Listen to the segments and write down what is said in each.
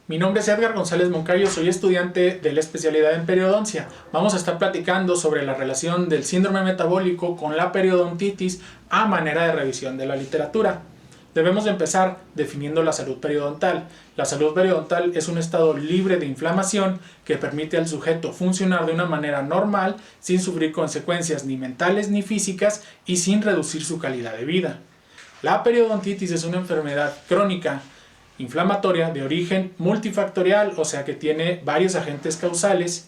Mi nombre es Edgar González Moncayo, soy estudiante de la especialidad en periodoncia. Vamos a estar platicando sobre la relación del síndrome metabólico con la periodontitis a manera de revisión de la literatura. Debemos de empezar definiendo la salud periodontal. La salud periodontal es un estado libre de inflamación que permite al sujeto funcionar de una manera normal sin sufrir consecuencias ni mentales ni físicas y sin reducir su calidad de vida. La periodontitis es una enfermedad crónica inflamatoria de origen multifactorial, o sea que tiene varios agentes causales,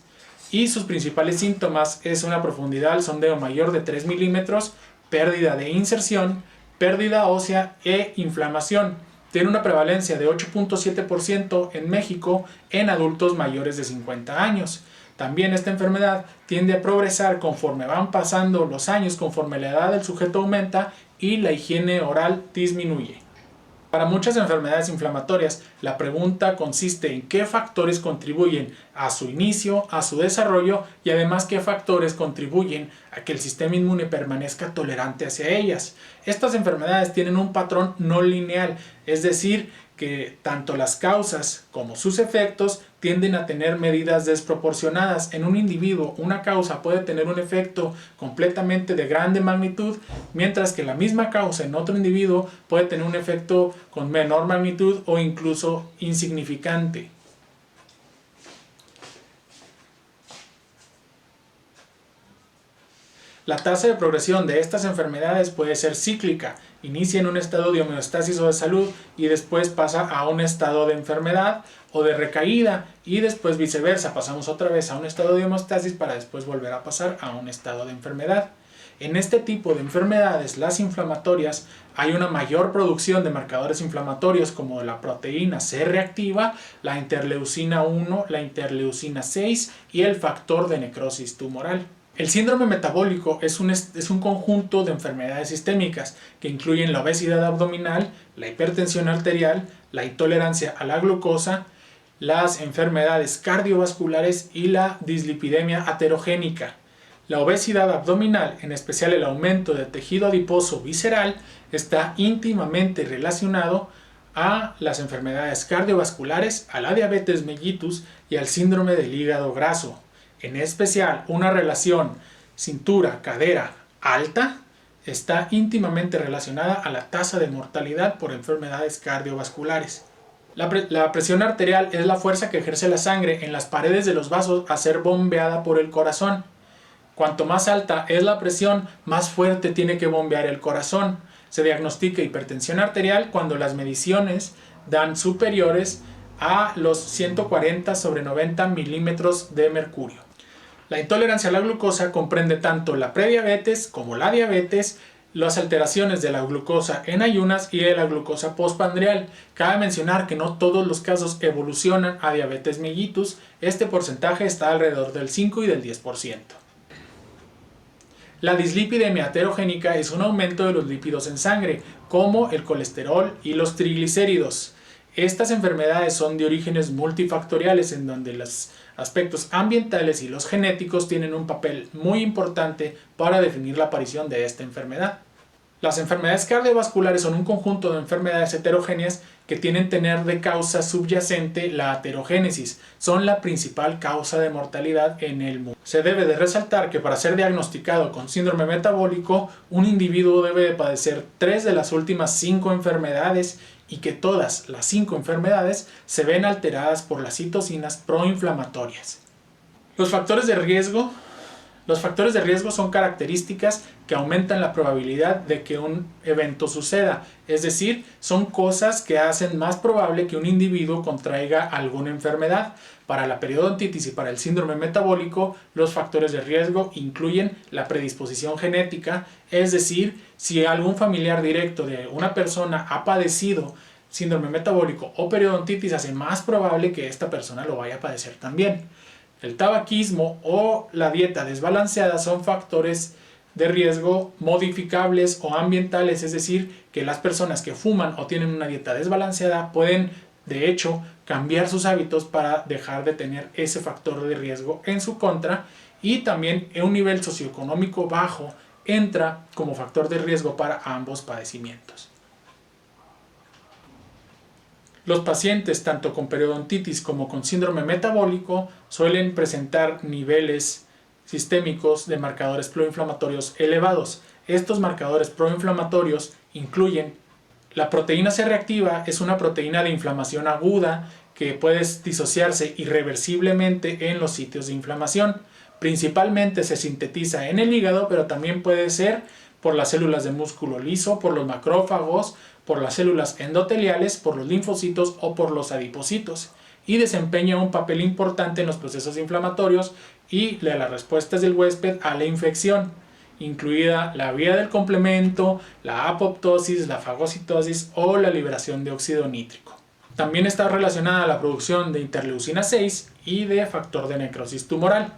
y sus principales síntomas es una profundidad al sondeo mayor de 3 milímetros, pérdida de inserción, pérdida ósea e inflamación. Tiene una prevalencia de 8.7% en México en adultos mayores de 50 años. También esta enfermedad tiende a progresar conforme van pasando los años, conforme la edad del sujeto aumenta y la higiene oral disminuye. Para muchas enfermedades inflamatorias, la pregunta consiste en qué factores contribuyen a su inicio, a su desarrollo y además qué factores contribuyen a que el sistema inmune permanezca tolerante hacia ellas. Estas enfermedades tienen un patrón no lineal, es decir, que tanto las causas como sus efectos tienden a tener medidas desproporcionadas. En un individuo, una causa puede tener un efecto completamente de grande magnitud, mientras que la misma causa en otro individuo puede tener un efecto con menor magnitud o incluso insignificante. La tasa de progresión de estas enfermedades puede ser cíclica, inicia en un estado de homeostasis o de salud y después pasa a un estado de enfermedad o de recaída y después viceversa, pasamos otra vez a un estado de homeostasis para después volver a pasar a un estado de enfermedad. En este tipo de enfermedades, las inflamatorias, hay una mayor producción de marcadores inflamatorios como la proteína C reactiva, la interleucina 1, la interleucina 6 y el factor de necrosis tumoral. El síndrome metabólico es un conjunto de enfermedades sistémicas que incluyen la obesidad abdominal, la hipertensión arterial, la intolerancia a la glucosa, las enfermedades cardiovasculares y la dislipidemia aterogénica. La obesidad abdominal, en especial el aumento del tejido adiposo visceral, está íntimamente relacionado a las enfermedades cardiovasculares, a la diabetes mellitus y al síndrome del hígado graso. En especial, una relación cintura-cadera alta está íntimamente relacionada a la tasa de mortalidad por enfermedades cardiovasculares. La presión arterial es la fuerza que ejerce la sangre en las paredes de los vasos a ser bombeada por el corazón. Cuanto más alta es la presión, más fuerte tiene que bombear el corazón. Se diagnostica hipertensión arterial cuando las mediciones dan superiores a los 140/90 milímetros de mercurio. La intolerancia a la glucosa comprende tanto la prediabetes como la diabetes, las alteraciones de la glucosa en ayunas y de la glucosa postprandial. Cabe mencionar que no todos los casos evolucionan a diabetes mellitus, este porcentaje está alrededor del 5 y del 10%. La dislipidemia aterogénica es un aumento de los lípidos en sangre, como el colesterol y los triglicéridos. Estas enfermedades son de orígenes multifactoriales en donde los aspectos ambientales y los genéticos tienen un papel muy importante para definir la aparición de esta enfermedad. Las enfermedades cardiovasculares son un conjunto de enfermedades heterogéneas que tienen que tener de causa subyacente la aterogénesis. Son la principal causa de mortalidad en el mundo. Se debe de resaltar que para ser diagnosticado con síndrome metabólico, un individuo debe de padecer 3 de las últimas 5 enfermedades y que todas las 5 enfermedades se ven alteradas por las citocinas proinflamatorias. Los factores de riesgo son características que aumentan la probabilidad de que un evento suceda, es decir, son cosas que hacen más probable que un individuo contraiga alguna enfermedad. Para la periodontitis y para el síndrome metabólico, los factores de riesgo incluyen la predisposición genética, es decir, si algún familiar directo de una persona ha padecido síndrome metabólico o periodontitis, hace más probable que esta persona lo vaya a padecer también. El tabaquismo o la dieta desbalanceada son factores de riesgo modificables o ambientales, es decir, que las personas que fuman o tienen una dieta desbalanceada pueden, de hecho, cambiar sus hábitos para dejar de tener ese factor de riesgo en su contra, y también un nivel socioeconómico bajo entra como factor de riesgo para ambos padecimientos. Los pacientes, tanto con periodontitis como con síndrome metabólico, suelen presentar niveles sistémicos de marcadores proinflamatorios elevados. Estos marcadores proinflamatorios incluyen la proteína C reactiva, es una proteína de inflamación aguda que puede disociarse irreversiblemente en los sitios de inflamación. Principalmente se sintetiza en el hígado, pero también puede ser por las células de músculo liso, por los macrófagos, por las células endoteliales, por los linfocitos o por los adipocitos, y desempeña un papel importante en los procesos inflamatorios y de las respuestas del huésped a la infección, incluida la vía del complemento, la apoptosis, la fagocitosis o la liberación de óxido nítrico. También está relacionada a la producción de interleucina 6 y de factor de necrosis tumoral.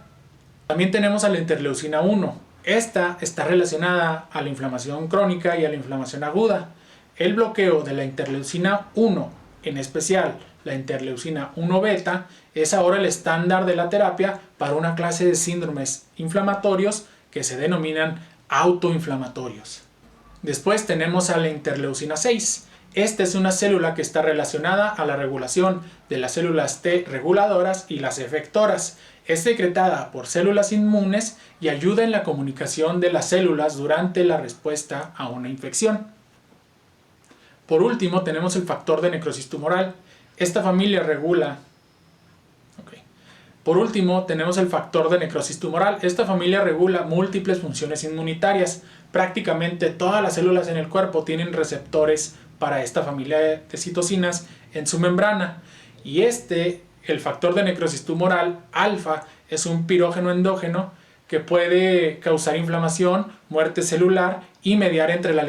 También tenemos a la interleucina 1. Esta está relacionada a la inflamación crónica y a la inflamación aguda. El bloqueo de la interleucina 1, en especial la interleucina 1 beta, es ahora el estándar de la terapia para una clase de síndromes inflamatorios que se denominan autoinflamatorios. Después tenemos a la interleucina 6. Esta es una célula que está relacionada a la regulación de las células T reguladoras y las efectoras. Es secretada por células inmunes y ayuda en la comunicación de las células durante la respuesta a una infección. Por último, tenemos el factor de necrosis tumoral. Esta familia regula. Por último, tenemos el factor de necrosis tumoral. Esta familia regula múltiples funciones inmunitarias. Prácticamente todas las células en el cuerpo tienen receptores para esta familia de citocinas en su membrana. Y el factor de necrosis tumoral, alfa, es un pirógeno endógeno que puede causar inflamación, muerte celular y mediar entre la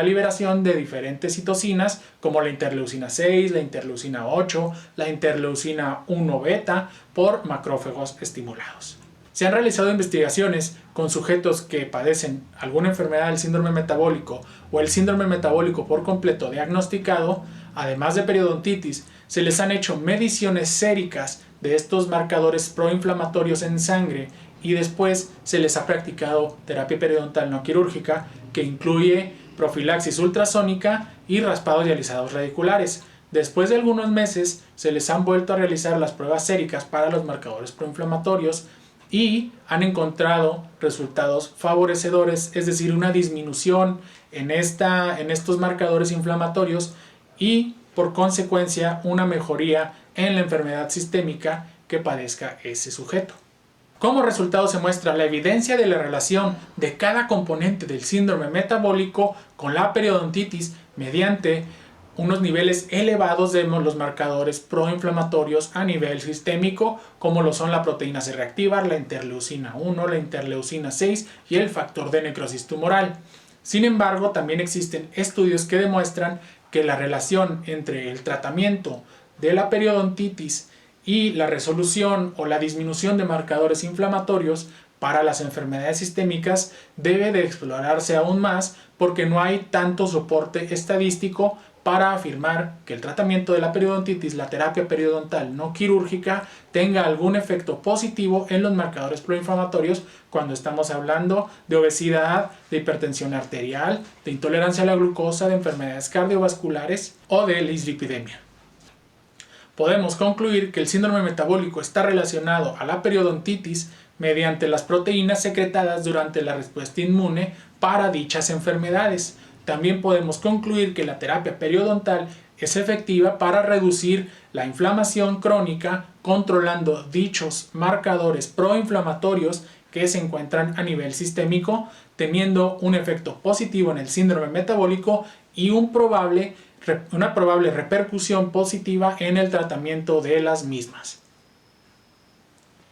liberación de diferentes citocinas como la interleucina 6, la interleucina 8, la interleucina 1 beta por macrófagos estimulados. Se han realizado investigaciones con sujetos que padecen alguna enfermedad del síndrome metabólico o el síndrome metabólico por completo diagnosticado. Además de periodontitis, se les han hecho mediciones séricas de estos marcadores proinflamatorios en sangre y después se les ha practicado terapia periodontal no quirúrgica que incluye profilaxis ultrasónica y raspados y alisados radiculares. Después de algunos meses se les han vuelto a realizar las pruebas séricas para los marcadores proinflamatorios y han encontrado resultados favorecedores, es decir, una disminución en estos marcadores inflamatorios y por consecuencia una mejoría en la enfermedad sistémica que padezca ese sujeto. Como resultado se muestra la evidencia de la relación de cada componente del síndrome metabólico con la periodontitis mediante unos niveles elevados de los marcadores proinflamatorios a nivel sistémico, como lo son la proteína C reactiva, la interleucina 1, la interleucina 6 y el factor de necrosis tumoral. Sin embargo, también existen estudios que demuestran que la relación entre el tratamiento de la periodontitis y la resolución o la disminución de marcadores inflamatorios para las enfermedades sistémicas debe de explorarse aún más porque no hay tanto soporte estadístico para afirmar que el tratamiento de la periodontitis, la terapia periodontal no quirúrgica, tenga algún efecto positivo en los marcadores proinflamatorios cuando estamos hablando de obesidad, de hipertensión arterial, de intolerancia a la glucosa, de enfermedades cardiovasculares o de dislipidemia. Podemos concluir que el síndrome metabólico está relacionado a la periodontitis mediante las proteínas secretadas durante la respuesta inmune para dichas enfermedades. También podemos concluir que la terapia periodontal es efectiva para reducir la inflamación crónica controlando dichos marcadores proinflamatorios que se encuentran a nivel sistémico, teniendo un efecto positivo en el síndrome metabólico y una probable repercusión positiva en el tratamiento de las mismas.